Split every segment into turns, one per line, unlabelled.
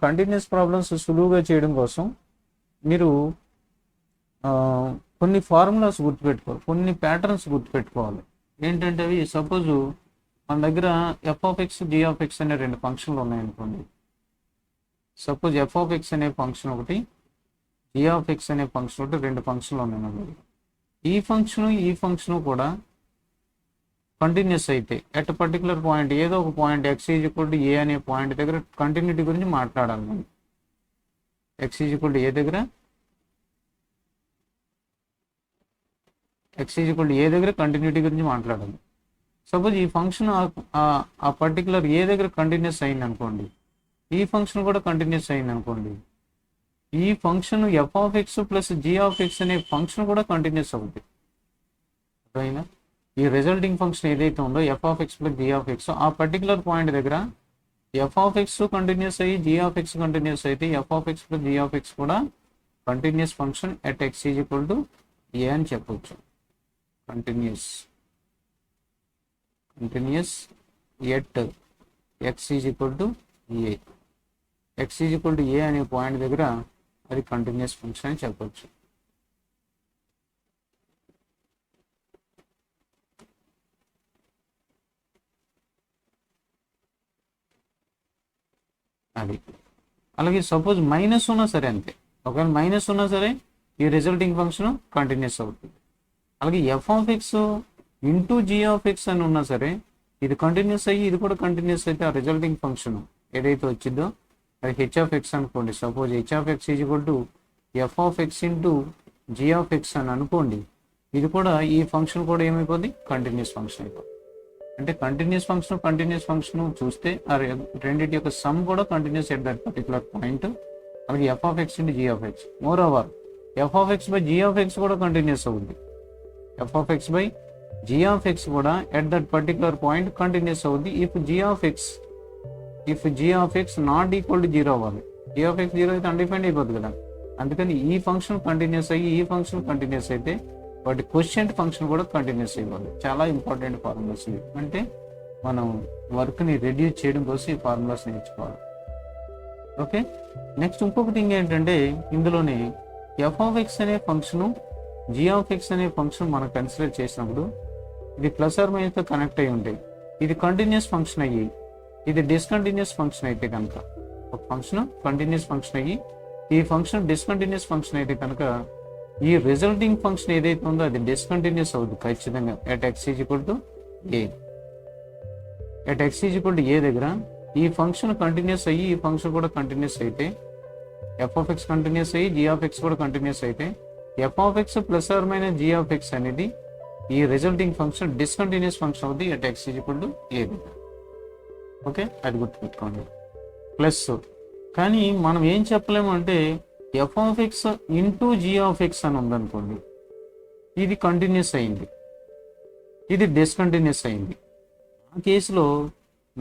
Continuous problems సులువుగా చేయడం కోసం మీరు కొన్ని ఫార్ములాస్ గుర్తుపెట్టుకోవాలి, కొన్ని ప్యాటర్న్స్ గుర్తుపెట్టుకోవాలి. ఏంటంటే అవి సపోజు మన దగ్గర f(x), g(x) అనే రెండు ఫంక్షన్లు ఉన్నాయనుకోండి. సపోజ్ f(x) అనే ఫంక్షన్ ఒకటి, g(x) అనే ఫంక్షన్ ఒకటి, రెండు ఫంక్షన్లు ఉన్నాయి. ఈ ఫంక్షను కూడా కంటిన్యూస్ అయితే ఎట్ పర్టికులర్ పాయింట్, ఏదో ఒక పాయింట్ x=a అనే పాయింట్ దగ్గర కంటిన్యూటీ గురించి మాట్లాడాలి మనం. x=a దగ్గర కంటిన్యూటీ గురించి మాట్లాడాలి. సపోజ్ ఈ ఫంక్షన్ ఆ పర్టికులర్ ఏ దగ్గర కంటిన్యూస్ అయింది అనుకోండి, ఈ ఫంక్షన్ కూడా కంటిన్యూస్ అయింది అనుకోండి, ఈ ఫంక్షన్ f(x) + g(x) అనే ఫంక్షన్ కూడా కంటిన్యూస్ అవుతుంది. అర్థమైనా? ఈ రిజల్టింగ్ ఫంక్షన్ ఏదైతే ఉందో f(x) + g(x), ఆ పర్టికులర్ పాయింట్ దగ్గర f(x) కంటిన్యూస్ అయ్యి g(x) కంటిన్యూస్ అయితే f(x + g(x) కూడా కంటిన్యూస్ ఫంక్షన్ ఎట్ x=a అని చెప్పవచ్చు. Continuous at x=a. x=a అనే పాయింట్ దగ్గర అది కంటిన్యూస్ ఫంక్షన్ అని చెప్పవచ్చు. అది అలాగే సపోజ్ మైనస్ ఉన్నా సరే అంతే. ఒకవేళ మైనస్ ఉన్నా సరే ఈ రిజల్టింగ్ ఫంక్షన్ కంటిన్యూస్ అవుతుంది. అలాగే f(x) × g(x) అని ఉన్నా సరే ఇది కంటిన్యూస్ అయ్యి ఇది కూడా కంటిన్యూస్ అయితే ఆ రిజల్టింగ్ ఫంక్షన్ ఏదైతే వచ్చిందో అది h(x) అనుకోండి. సపోజ్ h(x) f(x) × g(x) అని అనుకోండి. ఇది కూడా ఈ ఫంక్షన్ కూడా ఏమైపోద్ది? కంటిన్యూస్ ఫంక్షన్ అయిపోతుంది. అంటే కంటిన్యూస్ ఫంక్షన్ చూస్తే ఆ రెండింటి యొక్క సమ్ కూడా continuous at that particular point. అలాగే f(x) × g(x). More over f(x/g(x) కూడా కంటిన్యూస్ అవుతుంది. f(x g(x) కూడా at that particular point continuous అవుతుంది. If g(x) not equal to 0 అవ్వాలి. g(x) 0 అయితే అన్డిఫైన్డ్ అయిపోతుంది కదా. అందుకని ఈ ఫంక్షన్ కంటిన్యూస్ అయ్యి ఈ ఫంక్షన్ కంటిన్యూస్ అయితే వాటి క్వశ్చంట్ ఫంక్షన్ కూడా కంటిన్యూస్ అయిపోవాలి. చాలా ఇంపార్టెంట్ ఫార్ములాస్ ఇవి. అంటే మనం వర్క్ని రెడ్యూస్ చేయడం కోసం ఈ ఫార్ములాస్ నేర్చుకోవాలి. ఓకే, నెక్స్ట్ ఇంకొక థింగ్ ఏంటంటే ఇందులోనే f(x) అనే ఫంక్షను g(x) అనే ఫంక్షన్ మనం కన్సిడర్ చేసినప్పుడు ఇది ప్లస్ ఆర్ మైనస్తో కనెక్ట్ అయి ఉంటాయి. ఇది కంటిన్యూస్ ఫంక్షన్ అయ్యి ఇది డిస్కంటిన్యూస్ ఫంక్షన్ అయితే కనుక, ఒక ఫంక్షన్ కంటిన్యూస్ ఫంక్షన్ అయ్యి ఈ ఫంక్షన్ డిస్కంటిన్యూస్ ఫంక్షన్ అయితే కనుక ఈ రిజల్టింగ్ ఫంక్షన్ ఏదైతే ఉందో అది డిస్కంటిన్యూస్ అవుతుంది ఖచ్చితంగా ఎట్ x=a. ఎట్ x=a దగ్గర ఈ ఫంక్షన్ కంటిన్యూస్ అయ్యి ఈ ఫంక్షన్ కూడా కంటిన్యూస్ అయితే f(x) కంటిన్యూస్ అయ్యి g(x) కూడా కంటిన్యూస్ అయితే f(x ± g(x) అనేది ఈ రిజల్టింగ్ ఫంక్షన్ డిస్కంటిన్యూస్ ఫంక్షన్ అవుతుంది ఎట్ x=a. ఓకే, అది గుర్తుపెట్టుకోండి. ప్లస్ కానీ మనం ఏం చెప్పలేము అంటే f(x) × g(x) అని ఉందనుకోండి, ఇది కంటిన్యూస్ అయింది, ఇది డిస్కంటిన్యూస్ అయింది. ఆ కేసులో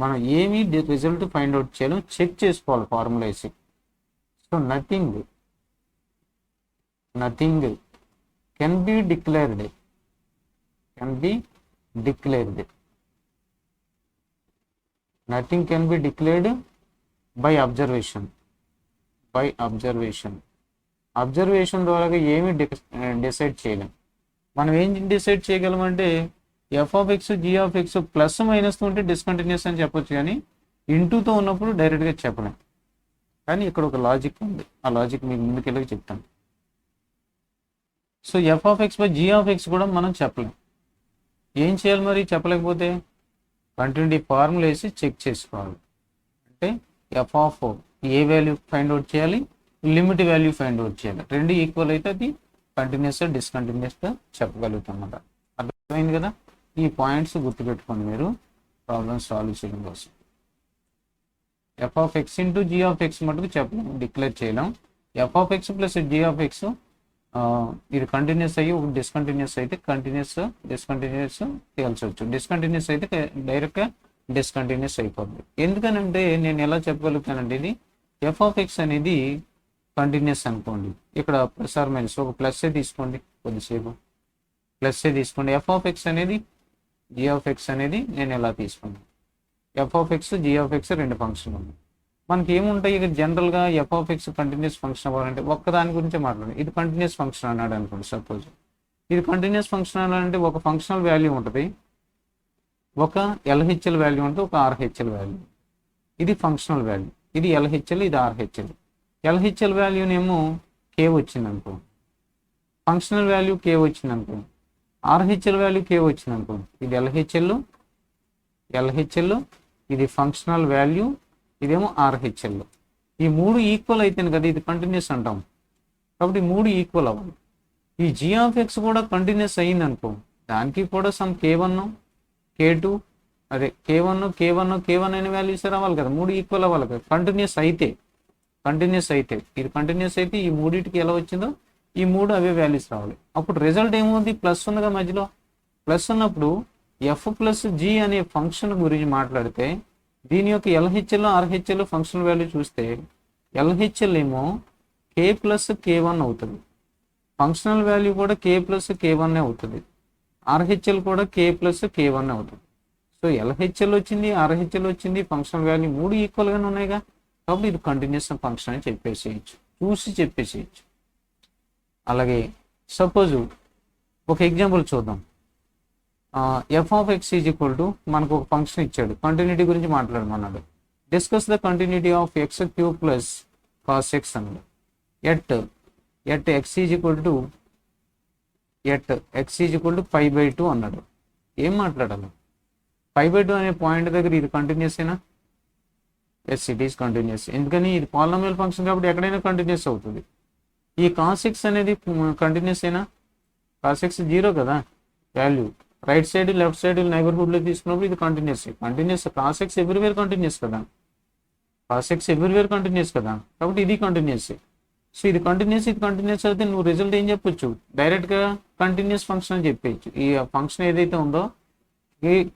మనం ఏమీ రిజల్ట్ ఫైండ్ అవుట్ చేయలేం, చెక్ చేసుకోవాలి ఫార్ములా వేసి. So nothing can be declared nothing can be declared by observation ద్వారా ఏమీ డిసైడ్ చేయలేం. మనం ఏం డిసైడ్ చేయగలమంటే f(x) g(x) ప్లస్ మైనస్ ఉంటే డిస్కంటిన్యూస్ అని చెప్పొచ్చు, కానీ ఇంటూతో ఉన్నప్పుడు డైరెక్ట్గా చెప్పలేం. కానీ ఇక్కడ ఒక లాజిక్ ఉంది, ఆ లాజిక్ మీకు ముందుకెళ్ళి చెప్తాను. సో f(x/g(x) కూడా మనం చెప్పలేం. ఏం చేయాలి మరి? చెప్పలేకపోతే కంటిన్యూటీ ఫార్ములా వేసి చెక్ చేసుకోవాలి. అంటే f(a) వాల్యూ ఫైండ్ అవుట్ చేయాలి, లిమిట్ వాల్యూ ఫైండ్ అవుట్ చేయాలి. రెండు ఈక్వల్ అయితే అది కంటిన్యూస్ డిస్కంటిన్యూస్గా చెప్పగలుగుతామన్నమాట. అర్థమైంది కదా? ఈ పాయింట్స్ గుర్తుపెట్టుకోండి మీరు ప్రాబ్లమ్ సాల్వ్ చేయడం కోసం. f(x) × g(x) మటుకు చెప్పలేము, డిక్లేర్ చేయలేం. f(x + g(x) ఇది కంటిన్యూస్ అయ్యి ఒక డిస్కంటిన్యూస్ అయితే డిస్కంటిన్యూస్ తేల్చవచ్చు. డిస్కంటిన్యూస్ అయితే డైరెక్ట్గా డిస్కంటిన్యూస్ అయిపోద్ది. ఎందుకనంటే నేను ఎలా చెప్పగలుగుతానంటే ఇది f(x) అనేది కంటిన్యూస్ అనుకోండి, ఇక్కడ ప్లస్ ఆర్ మైనస్ ఒక ప్లస్ తీసుకోండి, కొద్దిసేపు ప్లస్ తీసుకోండి. f(x) అనేది g(x) అనేది నేను ఎలా తీసుకున్నాను, f(x) g(x) రెండు ఫంక్షన్ ఉంది. మనకి ఏముంటాయి ఇక జనరల్గా F of X continuous function అవ్వాలంటే ఒక్కదాని గురించే మాట్లాడండి. ఇది కంటిన్యూస్ ఫంక్షన్ అన్నాడు అనుకోండి. సపోజ్ ఇది కంటిన్యూస్ ఫంక్షన్ అనాలంటే ఒక ఫంక్షనల్ వాల్యూ ఉంటుంది, ఒక ఎల్హెచ్ఎల్ వాల్యూ ఉంటుంది, ఒక ఆర్హెచ్ఎల్ వాల్యూ. ఇది ఫంక్షనల్ వాల్యూ, ఇది ఎల్హెచ్ఎల్, ఇది ఆర్హెచ్ఎల్. ఎల్హెచ్ఎల్ వాల్యూనేమో కే వచ్చింది అనుకో, ఫంక్షనల్ వాల్యూ కే వచ్చింది అనుకో, ఆర్హెచ్ఎల్ వాల్యూ కే వచ్చింది అనుకో. ఇది ఎల్హెచ్ఎల్, ఇది ఫంక్షనల్ వాల్యూ, ఇదేమో ఆర్హెచ్ఎల్. ఈ మూడు ఈక్వల్ అయితేనే కదా ఇది కంటిన్యూస్ అంటాం. కాబట్టి మూడు ఈక్వల్ అవ్వాలి. ఈ జీ ఆఫ్ ఎక్స్ కూడా కంటిన్యూస్ అయ్యింది అనుకో, దానికి కూడా సమ్ K1 K2 అదే K1 అనే వాల్యూస్ రావాలి కదా, మూడు ఈక్వల్ అవ్వాలి కదా కంటిన్యూస్ అయితే. ఇది కంటిన్యూస్ అయితే ఈ మూడింటికి ఎలా వచ్చిందో ఈ మూడు అవే వాల్యూస్ రావాలి. అప్పుడు రిజల్ట్ ఏముంది, ప్లస్ ఉందిగా మధ్యలో. ప్లస్ ఉన్నప్పుడు ఎఫ్ ప్లస్ జీ అనే ఫంక్షన్ గురించి మాట్లాడితే దీని యొక్క ఎల్హెచ్ఎల్ ఆర్హెచ్ఎల్ ఫంక్షన్ వాల్యూ చూస్తే ఎల్హెచ్ఎల్ ఏమో కే ప్లస్ K1 అవుతుంది, ఫంక్షనల్ వాల్యూ కూడా కే ప్లస్ K1 అవుతుంది, ఆర్హెచ్ఎల్ కూడా కే ప్లస్ K1 అవుతుంది. సో ఎల్హెచ్ఎల్ వచ్చింది, ఆర్హెచ్ఎల్ వచ్చింది, ఫంక్షనల్ వాల్యూ మూడు ఈక్వల్గానే ఉన్నాయిగా. కాబట్టి ఇది కంటిన్యూస్ ఫంక్షన్ అని చెప్పేసేయచ్చు, చూసి చెప్పేసేయచ్చు. అలాగే సపోజ్ ఒక ఎగ్జాంపుల్ చూద్దాం. F of x is equal to మనకు ఒక ఫంక్షన్ ఇచ్చాడు, కంటిన్యూటీ గురించి మాట్లాడమన్నాడు. Discuss the continuity of x cube plus cos x అన్నాడు. At x is equal to π/2 అన్నాడు. ఏం మాట్లాడాలి, π/2 అనే పాయింట్ దగ్గర ఇది కంటిన్యూస్ అయినా? Yes, it is continuous. ఎందుకని ఇది పాలినామియల్ ఫంక్షన్ కాబట్టి ఎక్కడైనా కంటిన్యూస్ అవుతుంది. ఈ కాస్ ఎక్స్ అనేది కంటిన్యూస్ అయినా? కాస్ ఎక్స్ 0 కదా value, right side left side నైబర్హుడ్లో తీసుకున్నప్పుడు ఇది continuous. Cos x everywhere continuous కదా, కాబట్టి ఇది కంటిన్యూస్. సో ఇది కంటిన్యూస్ అయితే నువ్వు రిజల్ట్ ఏం చెప్పొచ్చు, డైరెక్ట్గా కంటిన్యూస్ ఫంక్షన్ అని చెప్పచ్చు. ఈ ఫంక్షన్ ఏదైతే ఉందో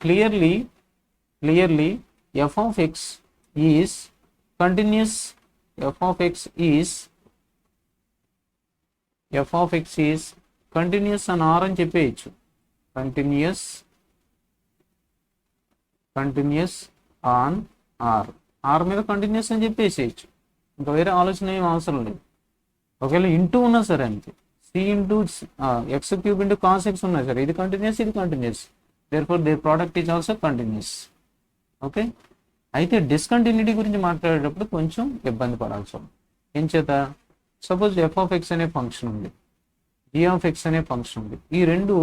clearly F of x is continuous, F of x is continuous అని ఆర్ అని చెప్పేయచ్చు. కంటిన్యూస్ ఆన్ ఆర్ మీద కంటిన్యూస్ అని చెప్పేసేయచ్చు. ఇంకా వేరే ఆలోచన ఏం అవసరం లేదు. ఒకవేళ ఇంటూ ఉన్నా సరే అంతే, c into x cube into cos x ఉన్నా సరే ఇది continuous, therefore their product is also continuous. Okay, అయితే డిస్కంటిన్యూటీ గురించి మాట్లాడేటప్పుడు కొంచెం ఇబ్బంది పడాల్సి ఉంది. ఏం చేత, సపోజ్ ఎఫ్ ఆఫ్ ఎక్స్ అనే ఫంక్షన్ ఉంది, జీ ఆఫ్ ఎక్స్ అనే ఫంక్షన్ ఉంది. ఈ రెండు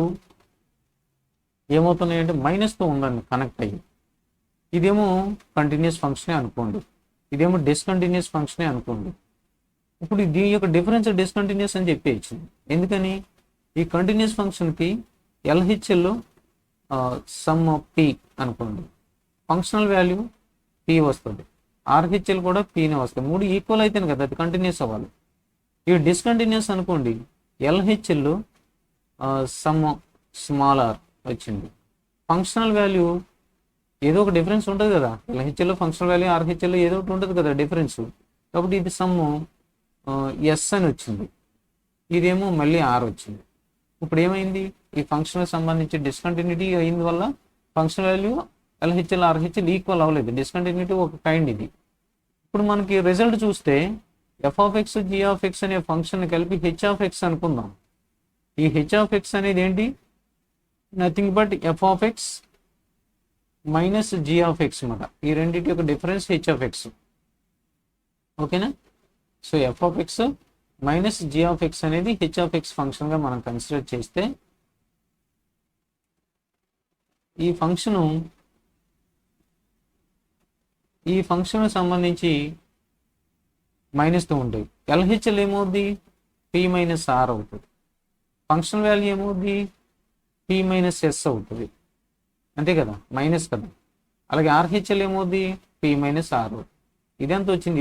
ఏమవుతున్నాయంటే మైనస్తో ఉందండి కనెక్ట్ అయ్యి. ఇదేమో కంటిన్యూస్ ఫంక్షనే అనుకోండి, ఇదేమో డిస్కంటిన్యూస్ ఫంక్షనే అనుకోండి. ఇప్పుడు దీని యొక్క డిఫరెన్స్ డిస్కంటిన్యూస్ అని చెప్పేయచ్చు. ఎందుకని, ఈ కంటిన్యూస్ ఫంక్షన్కి ఎల్హెచ్ఎల్ సమ్ పి అనుకోండి, ఫంక్షనల్ వాల్యూ పి వస్తుంది, ఆర్హెచ్ఎల్ కూడా పీనే వస్తుంది. మూడు ఈక్వల్ అయితేనే కదా అది కంటిన్యూస్ అవ్వాలి. ఇవి డిస్కంటిన్యూస్ అనుకోండి, ఎల్హెచ్ఎల్ సమ్ స్మాల్ ఆర్ వచ్చింది, ఫంక్షనల్ వాల్యూ ఏదో ఒక డిఫరెన్స్ ఉంటుంది కదా, ఎల్హెచ్ఎల్ ఫంక్షనల్ వాల్యూ ఆర్హెచ్ఎల్ ఏదో ఒకటి ఉంటుంది కదా డిఫరెన్స్. కాబట్టి ఇది సమ్ ఎస్ అని వచ్చింది, ఇదేమో మళ్ళీ ఆర్ వచ్చింది. ఇప్పుడు ఏమైంది, ఈ ఫంక్షన్కి సంబంధించి డిస్కంటిన్యూటీ అయిన వల్ల function value LHL RHL equal అవ్వలేదు, డిస్కంటిన్యూటీ ఒక కైండ్ ఇది. ఇప్పుడు మనకి రిజల్ట్ చూస్తే f of x g of x అనే ఫంక్షన్ కలిపి హెచ్ ఆఫ్ ఎక్స్ అనుకుందాం. ఈ హెచ్ ఆఫ్ ఎక్స్ అనేది ఏంటి, nothing but f of x minus g of x అన్నమాట. ఈ రెండింటి యొక్క డిఫరెన్స్ హెచ్ ఆఫ్ ఎక్స్. ఓకేనా, so f of x minus g of x అనేది హెచ్ ఆఫ్ ఎక్స్ ఫంక్షన్గా మనం కన్సిడర్ చేస్తే ఈ ఫంక్షన్ సంబంధించి మైనస్తో ఉంటాయి. ఎల్హెచ్ఎల్ ఏమవుద్ది, పి మైనస్ ఆర్ అవుతుంది, ఫంక్షన్ వాల్యూ ఏమవుద్ది పి మైనస్ ఎస్ అవుతుంది, అంతే కదా, మైనస్ కదా. అలాగే ఆర్హెచ్ఎల్ ఏమవుద్ది పి మైనస్ ఆర్. ఇదెంత వచ్చింది.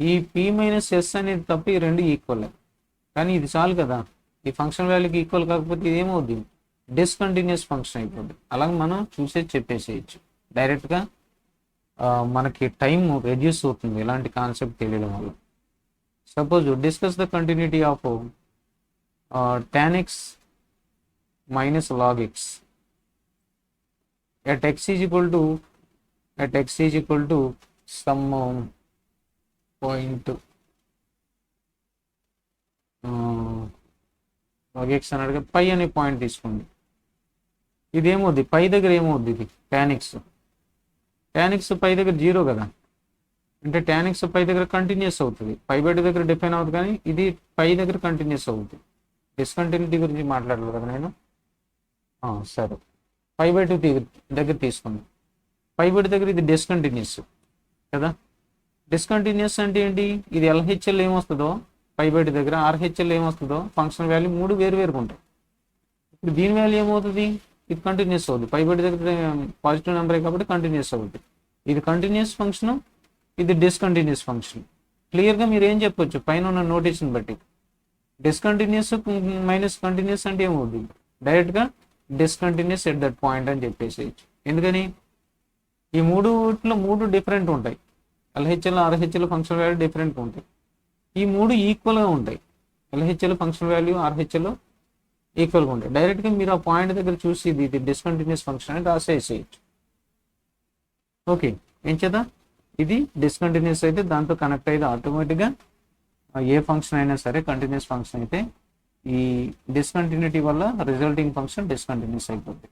ఈ పి మైనస్ ఎస్ అనేది తప్ప ఈ రెండు ఈక్వల్, కానీ ఇది చాలు కదా. ఈ ఫంక్షన్ వాల్యూకి ఈక్వల్ కాకపోతే ఇది ఏమవుద్ది, డిస్కంటిన్యూస్ ఫంక్షన్ అయిపోద్ది. అలాగే మనం చూసేది చెప్పేసేయచ్చు డైరెక్ట్గా. మనకి టైం రెడ్యూస్ అవుతుంది ఇలాంటి కాన్సెప్ట్ తెలియడం వల్ల. Suppose discuss the continuity of tan x minus log x at x is equal to some point X అన్నట్టుగా పై అనే పాయింట్ తీసుకోండి. ఇది ఏమవుద్ది పై దగ్గర ఏమవుద్ది, ఇది టానిక్స్ పై దగ్గర 0 కదా, అంటే టానిక్స్ పై దగ్గర కంటిన్యూస్ అవుతుంది, పై బయట దగ్గర డిఫైన్ అవుతుంది, కానీ ఇది పై దగ్గర కంటిన్యూస్ అవుతుంది. డిస్కంటిన్యూటీ గురించి మాట్లాడలేదు కదా నేను. సరే, పై బయట దగ్గర తీసుకుందాం. పై బయట దగ్గర ఇది డిస్కంటిన్యూస్ కదా. డిస్కంటిన్యూస్ అంటే ఏంటి, ఇది ఎల్హెచ్ఎల్ ఏమొస్తుందో పై బయట దగ్గర, ఆర్హెచ్ఎల్ ఏమొస్తుందో ఫంక్షన్ వాల్యూ 3 వేరుగా ఉంటాయి. ఇప్పుడు దీని వాల్యూ ఏమవుతుంది, ఇది కంటిన్యూస్ అవుతుంది, పై బయట దగ్గర పాజిటివ్ నెంబరే కాబట్టి కంటిన్యూస్ అవుతుంది. ఇది కంటిన్యూస్ ఫంక్షన్, ఇది డిస్కంటిన్యూస్ ఫంక్షన్. క్లియర్గా మీరు ఏం చెప్పొచ్చు పైన ఉన్న నోటేషన్ బట్టి, డిస్కంటిన్యూస్ మైనస్ కంటిన్యూస్ అంటే ఏమవుతుంది, డైరెక్ట్గా డిస్కంటిన్యూస్ ఎట్ దట్ పాయింట్ అని చెప్పేసేయచ్చు. ఎందుకని ఈ మూడు డిఫరెంట్ ఉంటాయి, LHL RHL function value different ఉంటాయి. ఈ 3 ఈక్వల్గా ఉంటాయి, ఎల్హెచ్ఎల్ ఫంక్షన్ వాల్యూ ఆర్హెచ్ఎల్ ఈక్వల్గా ఉంటాయి. డైరెక్ట్గా మీరు ఆ పాయింట్ దగ్గర చూసి ఇది డిస్కంటిన్యూస్ ఫంక్షన్ అని రాసేసేయచ్చు. ఓకే, ఏం చేద్దాం, ఇది డిస్కంటిన్యూస్ అయితే దాంతో కనెక్ట్ అయితే ఆటోమేటిక్గా ఏ ఫంక్షన్ అయినా సరే కంటిన్యూస్ ఫంక్షన్ అయితే ఈ డిస్కంటిన్యూటీ వల్ల రిజల్టింగ్ ఫంక్షన్ డిస్కంటిన్యూస్ అయిపోతుంది.